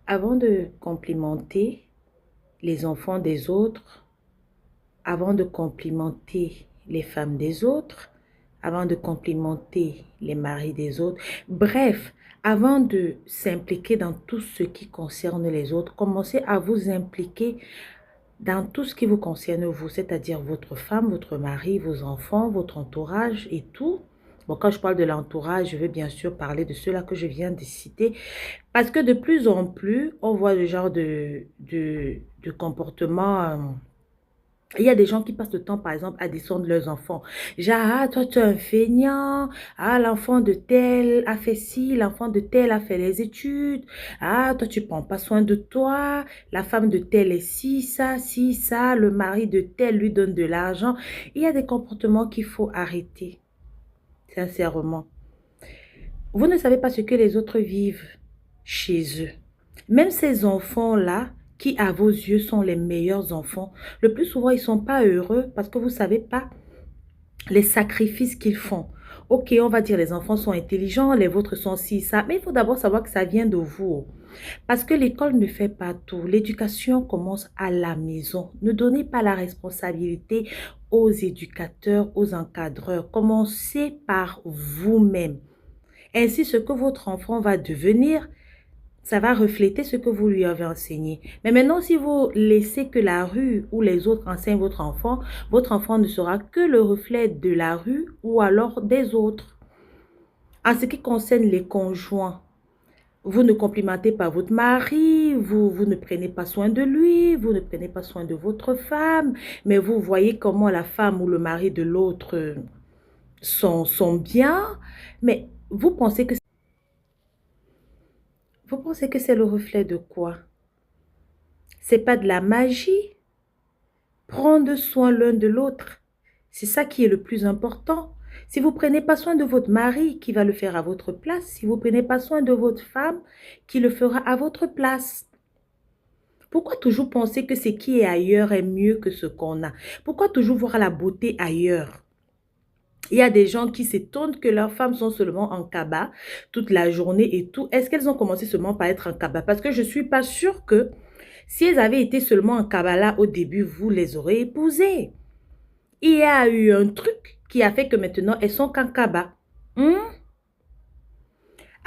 Avant de complimenter les enfants des autres, avant de complimenter les femmes des autres, avant de complimenter les maris des autres, bref, avant de s'impliquer dans tout ce qui concerne les autres, commencez à vous impliquer dans tout ce qui vous concerne vous, c'est-à-dire votre femme, votre mari, vos enfants, votre entourage et tout. Bon, quand je parle de l'entourage, je veux bien sûr parler de ceux-là que je viens de citer, parce que de plus en plus, on voit le genre de comportement. Il y a des gens qui passent le temps, par exemple, à descendre leurs enfants. Genre, ah, toi, tu es un feignant. Ah, l'enfant de tel a fait ci, l'enfant de tel a fait les études. Ah, toi, tu prends pas soin de toi. La femme de tel est ci, ça. Le mari de tel lui donne de l'argent. Il y a des comportements qu'il faut arrêter, sincèrement. Vous ne savez pas ce que les autres vivent chez eux. Même ces enfants-là, qui à vos yeux sont les meilleurs enfants, le plus souvent, ils ne sont pas heureux parce que vous ne savez pas les sacrifices qu'ils font. Ok, on va dire les enfants sont intelligents, les vôtres sont ci, ça, mais il faut d'abord savoir que ça vient de vous. Parce que l'école ne fait pas tout. L'éducation commence à la maison. Ne donnez pas la responsabilité aux éducateurs, aux encadreurs. Commencez par vous-même. Ainsi, ce que votre enfant va devenir, ça va refléter ce que vous lui avez enseigné. Mais maintenant, si vous laissez que la rue ou les autres enseignent votre enfant ne sera que le reflet de la rue ou alors des autres. En ce qui concerne les conjoints, vous ne complimentez pas votre mari, vous ne prenez pas soin de lui, vous ne prenez pas soin de votre femme, mais vous voyez comment la femme ou le mari de l'autre sont bien, mais vous pensez que c'est le reflet de quoi? C'est pas de la magie. Prendre soin l'un de l'autre. C'est ça qui est le plus important. Si vous ne prenez pas soin de votre mari, qui va le faire à votre place? Si vous ne prenez pas soin de votre femme, qui le fera à votre place? Pourquoi toujours penser que ce qui est ailleurs est mieux que ce qu'on a? Pourquoi toujours voir la beauté ailleurs? Il y a des gens qui s'étonnent que leurs femmes sont seulement en cabas toute la journée et tout. Est-ce qu'elles ont commencé seulement par être en cabas? Parce que je ne suis pas sûre que si elles avaient été seulement en cabala au début, vous les aurez épousées. Il y a eu un truc qui a fait que maintenant, elles sont qu'en cabas.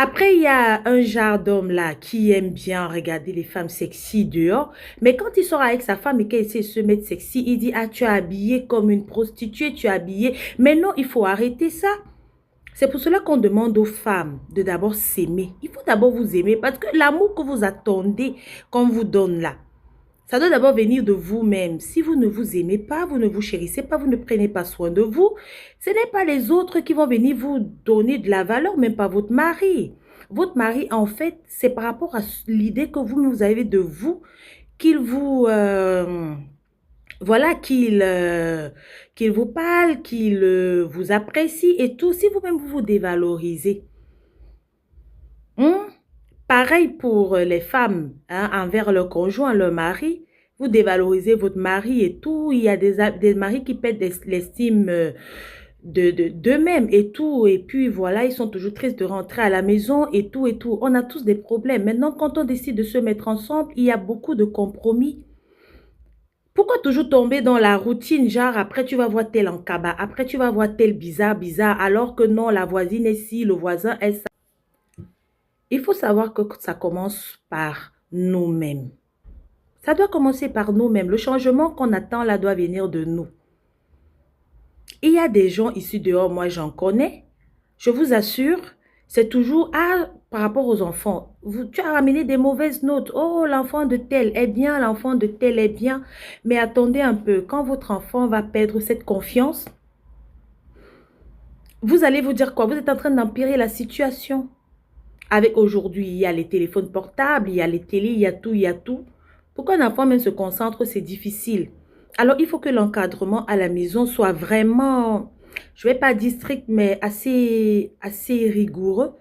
Après, il y a un genre d'homme là qui aime bien regarder les femmes sexy dehors. Mais quand il sort avec sa femme et qu'elle essaie de se mettre sexy, il dit, ah, tu es habillée comme une prostituée, tu es habillée. Mais non, il faut arrêter ça. C'est pour cela qu'on demande aux femmes de d'abord s'aimer. Il faut d'abord vous aimer parce que l'amour que vous attendez qu'on vous donne là, ça doit d'abord venir de vous-même. Si vous ne vous aimez pas, vous ne vous chérissez pas, vous ne prenez pas soin de vous, ce n'est pas les autres qui vont venir vous donner de la valeur, même pas votre mari. Votre mari, en fait, c'est par rapport à l'idée que vous avez de vous qu'il vous... voilà, qu'il vous parle, qu'il vous apprécie et tout. Si vous-même vous vous dévalorisez, hein? Pareil pour les femmes, hein, envers leur conjoint, leur mari. Vous dévalorisez votre mari et tout. Il y a des maris qui perdent l'estime d'eux-mêmes et tout. Et puis voilà, ils sont toujours tristes de rentrer à la maison et tout et tout. On a tous des problèmes. Maintenant, quand on décide de se mettre ensemble, il y a beaucoup de compromis. Pourquoi toujours tomber dans la routine, genre après tu vas voir tel en cabas, après tu vas voir tel bizarre, alors que non, la voisine est ci, le voisin est ça. Il faut savoir que ça commence par nous-mêmes. Ça doit commencer par nous-mêmes. Le changement qu'on attend là doit venir de nous. Il y a des gens ici dehors, moi j'en connais. Je vous assure, c'est toujours, ah, par rapport aux enfants, tu as ramené des mauvaises notes. Oh, l'enfant de tel est bien, l'enfant de tel est bien. Mais attendez un peu, quand votre enfant va perdre cette confiance, vous allez vous dire quoi? Vous êtes en train d'empirer la situation. Avec aujourd'hui, il y a les téléphones portables, il y a les télés, il y a tout, il y a tout. Pourquoi un enfant même se concentre, c'est difficile. Alors, il faut que l'encadrement à la maison soit vraiment, je ne vais pas dire strict, mais assez rigoureux.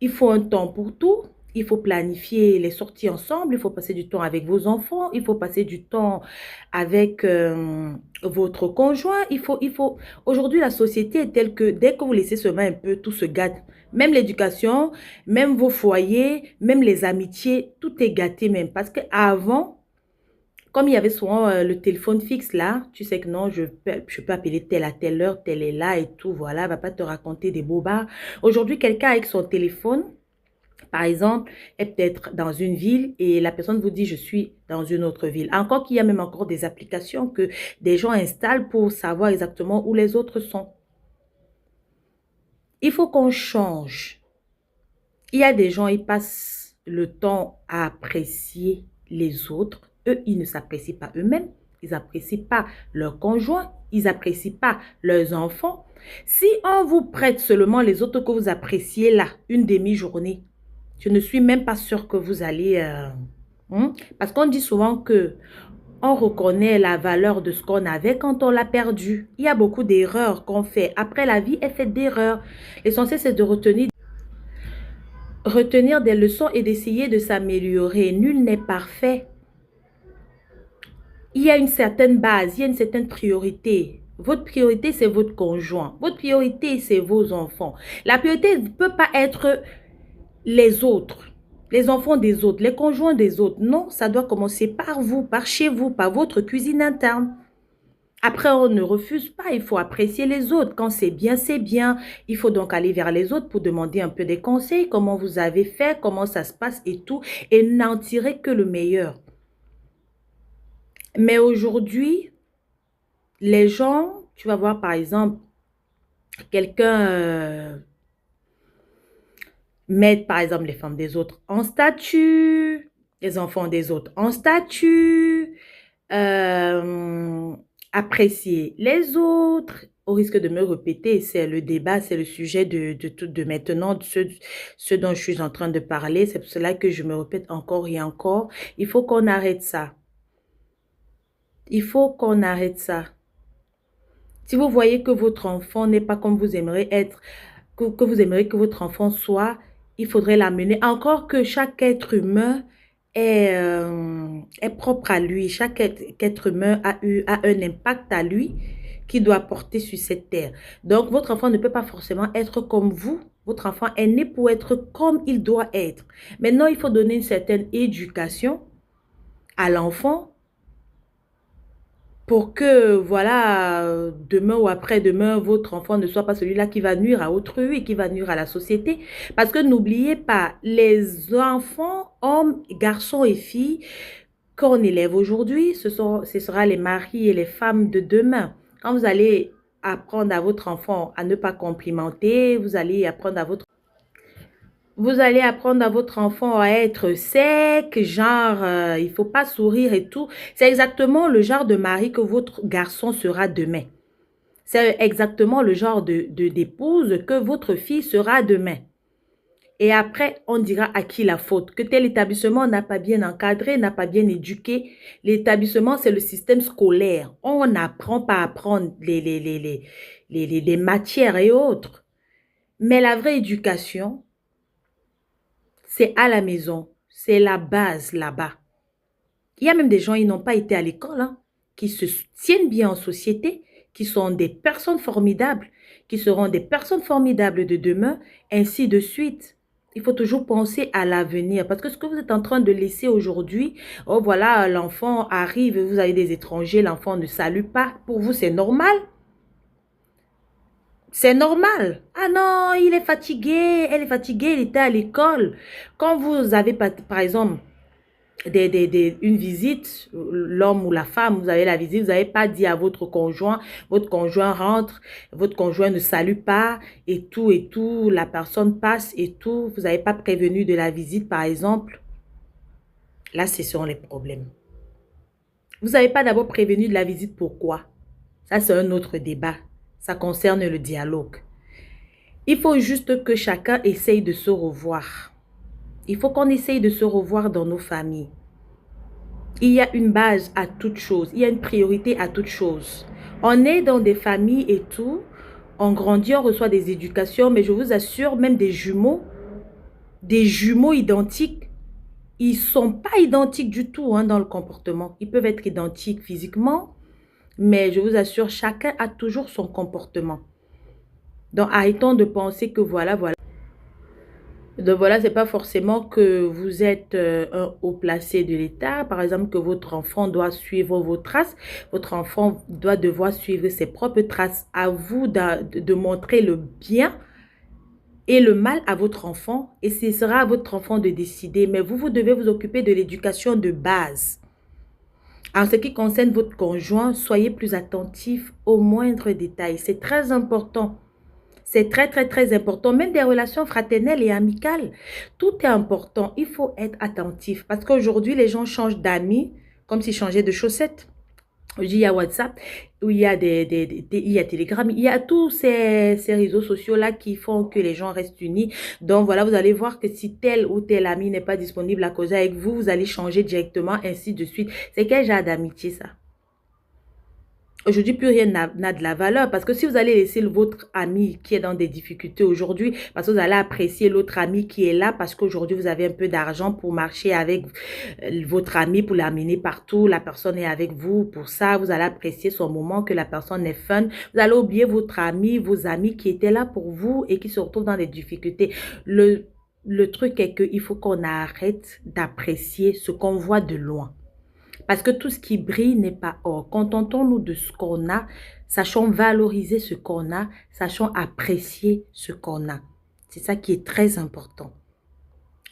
Il faut un temps pour tout. Il faut planifier les sorties ensemble. Il faut passer du temps avec vos enfants. Il faut passer du temps avec votre conjoint. Aujourd'hui, la société est telle que dès que vous laissez seulement un peu, tout se gâte. Même l'éducation, même vos foyers, même les amitiés, tout est gâté même. Parce qu'avant, comme il y avait souvent le téléphone fixe là, tu sais que non, je peux appeler telle à telle heure, telle est là et tout, voilà, elle va pas te raconter des bobards. Aujourd'hui, quelqu'un avec son téléphone, par exemple, est peut-être dans une ville et la personne vous dit je suis dans une autre ville. Encore qu'il y a même encore des applications que des gens installent pour savoir exactement où les autres sont. Il faut qu'on change. Il y a des gens, ils passent le temps à apprécier les autres. Eux, ils ne s'apprécient pas eux-mêmes. Ils n'apprécient pas leurs conjoints. Ils n'apprécient pas leurs enfants. Si on vous prête seulement les autres que vous appréciez là, une demi-journée, je ne suis même pas sûre que vous allez... Parce qu'on dit souvent que on reconnaît la valeur de ce qu'on avait quand on l'a perdu. Il y a beaucoup d'erreurs qu'on fait. Après, la vie est faite d'erreurs. L'essentiel, c'est de retenir des leçons et d'essayer de s'améliorer. Nul n'est parfait. Il y a une certaine base, il y a une certaine priorité. Votre priorité, c'est votre conjoint. Votre priorité, c'est vos enfants. La priorité ne peut pas être les autres, les enfants des autres, les conjoints des autres. Non, ça doit commencer par vous, par chez vous, par votre cuisine interne. Après, on ne refuse pas, il faut apprécier les autres. Quand c'est bien, c'est bien. Il faut donc aller vers les autres pour demander un peu des conseils, comment vous avez fait, comment ça se passe et tout, et n'en tirer que le meilleur. Mais aujourd'hui, les gens, tu vas voir par exemple, quelqu'un mettre par exemple les femmes des autres en statut, les enfants des autres en statut, euh, apprécier les autres, au risque de me répéter, c'est le débat, c'est le sujet de maintenant, de ce dont je suis en train de parler. C'est pour cela que je me répète encore et encore. Il faut qu'on arrête ça. Il faut qu'on arrête ça. Si vous voyez que votre enfant n'est pas comme vous aimeriez être, que vous aimeriez que votre enfant soit, il faudrait l'amener. Encore que chaque être humain est propre à lui. Chaque être humain a un impact à lui qu'il doit porter sur cette terre. Donc, votre enfant ne peut pas forcément être comme vous. Votre enfant est né pour être comme il doit être. Maintenant, il faut donner une certaine éducation à l'enfant pour que, voilà, demain ou après-demain, votre enfant ne soit pas celui-là qui va nuire à autrui, qui va nuire à la société. Parce que n'oubliez pas, les enfants, hommes, garçons et filles, qu'on élève aujourd'hui, ce sera les maris et les femmes de demain. Quand vous allez apprendre à votre enfant à ne pas complimenter, vous allez apprendre à votre enfant à être sec, genre, il ne faut pas sourire et tout. C'est exactement le genre de mari que votre garçon sera demain. C'est exactement le genre d'épouse que votre fille sera demain. Et après, on dira à qui la faute. Que tel établissement n'a pas bien encadré, n'a pas bien éduqué. L'établissement, c'est le système scolaire. On n'apprend pas à apprendre les matières et autres. Mais la vraie éducation, c'est à la maison. C'est la base là-bas. Il y a même des gens, ils n'ont pas été à l'école, hein, qui se tiennent bien en société, qui sont des personnes formidables, qui seront des personnes formidables de demain, ainsi de suite. Il faut toujours penser à l'avenir. Parce que ce que vous êtes en train de laisser aujourd'hui, oh voilà, l'enfant arrive, vous avez des étrangers, l'enfant ne salue pas. Pour vous, c'est normal. C'est normal. Ah non, il est fatigué, elle est fatiguée, il était à l'école. Quand vous avez, par exemple, une visite, l'homme ou la femme, vous avez la visite, vous n'avez pas dit à votre conjoint rentre, votre conjoint ne salue pas, et tout, la personne passe et tout, vous n'avez pas prévenu de la visite, par exemple. Là, ce sont les problèmes. Vous n'avez pas d'abord prévenu de la visite, pourquoi? Ça, c'est un autre débat. Ça concerne le dialogue. Il faut juste que chacun essaye de se revoir. Il faut qu'on essaye de se revoir dans nos familles. Il y a une base à toute chose. Il y a une priorité à toute chose. On est dans des familles et tout. On grandit, on reçoit des éducations. Mais je vous assure, même des jumeaux identiques, ils ne sont pas identiques du tout hein, dans le comportement. Ils peuvent être identiques physiquement. Mais je vous assure, chacun a toujours son comportement. Donc, arrêtons de penser que voilà. Donc voilà, c'est pas forcément que vous êtes un haut placé de l'État. Par exemple, que votre enfant doit suivre vos traces. Votre enfant doit devoir suivre ses propres traces. À vous de montrer le bien et le mal à votre enfant. Et ce sera à votre enfant de décider. Mais vous, vous devez vous occuper de l'éducation de base. En ce qui concerne votre conjoint, soyez plus attentif aux moindres détails. C'est très important. C'est très, très, très important. Même des relations fraternelles et amicales. Tout est important. Il faut être attentif. Parce qu'aujourd'hui, les gens changent d'amis comme s'ils changeaient de chaussettes. Il y a WhatsApp, où il y a, il y a Telegram, il y a tous ces réseaux sociaux-là qui font que les gens restent unis. Donc voilà, vous allez voir que si tel ou tel ami n'est pas disponible à causer avec vous, vous allez changer directement, ainsi de suite. C'est quel genre d'amitié ça? Aujourd'hui, plus rien n'a de la valeur parce que si vous allez laisser votre ami qui est dans des difficultés aujourd'hui, parce que vous allez apprécier l'autre ami qui est là parce qu'aujourd'hui, vous avez un peu d'argent pour marcher avec votre ami, pour l'amener partout, la personne est avec vous pour ça, vous allez apprécier son moment, que la personne est fun, vous allez oublier votre ami, vos amis qui étaient là pour vous et qui se retrouvent dans des difficultés. Le truc est qu'il faut qu'on arrête d'apprécier ce qu'on voit de loin. Parce que tout ce qui brille n'est pas or. Contentons-nous de ce qu'on a, sachons valoriser ce qu'on a, sachons apprécier ce qu'on a. C'est ça qui est très important.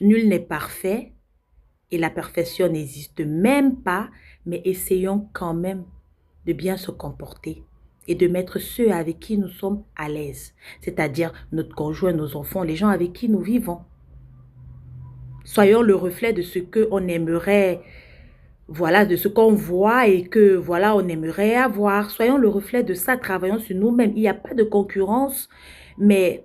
Nul n'est parfait et la perfection n'existe même pas, mais essayons quand même de bien se comporter et de mettre ceux avec qui nous sommes à l'aise, c'est-à-dire notre conjoint, nos enfants, les gens avec qui nous vivons. Soyons le reflet de ce qu'on aimerait. Voilà, de ce qu'on voit et que, voilà, on aimerait avoir. Soyons le reflet de ça, travaillons sur nous-mêmes. Il n'y a pas de concurrence, mais